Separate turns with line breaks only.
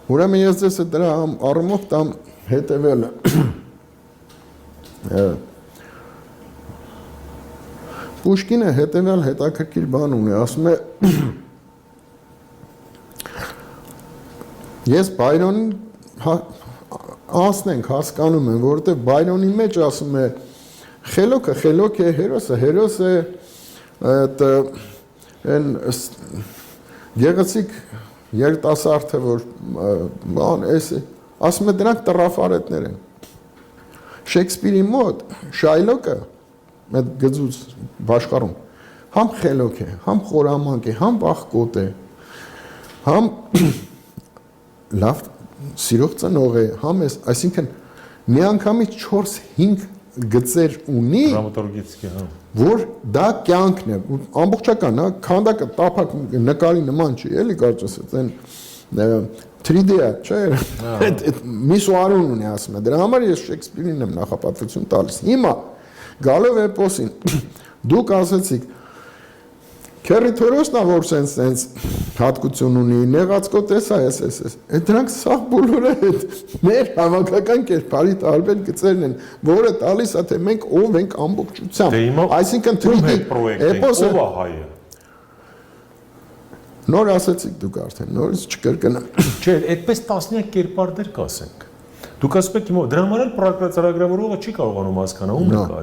Ուրեմն ես ձեզ դրա առումով տամ հետևելը։ Պուշկինը հետևյալ հետաքրքիր բան ունի, ասում է ես Բայրոնին անցնենք հասկանում եմ, որովհետև Բայրոնի մեջ ասում է խելոքը խելոք է, հերոսը այդ այն գեղեցիկ երիտասարդը որ բան էս ասում է դրանք տրաֆարետներ են։ Շեքսպիրի մոտ Շայլոկը այդ գծուց աշխարհում համ խելոք է, համ խորամանկ է, համ վախկոտ է, համ լավ սիրող ծնող է, համ էս, այսինքն միանգամից 4-5 գծեր ունի, որ դա կյանքն է, ամբողջական, հա, քանդակը տափակ նկարի նման չի, էլի կարծես այն 3D-ա, չէ՞, միսուարուն ունի ասում է, դրա համար ես Շեքսպիրին եմ նախապատվություն տալիս։ Հիմա գալով էպոսին, դուք ասեցիք, Քերի Թորոսն է, որ սենց հատկություն ունի, նեղացկոտ էս, դրանք սաղ բոլորը մեր հավաքական կերպարի տարբեր գծերն են, որը տալիս է, թե մենք ով ենք ամբողջությամբ, այսինքն 3D էպոսը, նոր ասեցիք դուք արդեն, նորից չկրկնեմ։
Չէ, այդպես տասնյակ կերպարներ կասենք։ Դուք ասում եք, դրա համար էլ ծրագրավորողը չի կարողանում հասկանալ ում նկարի։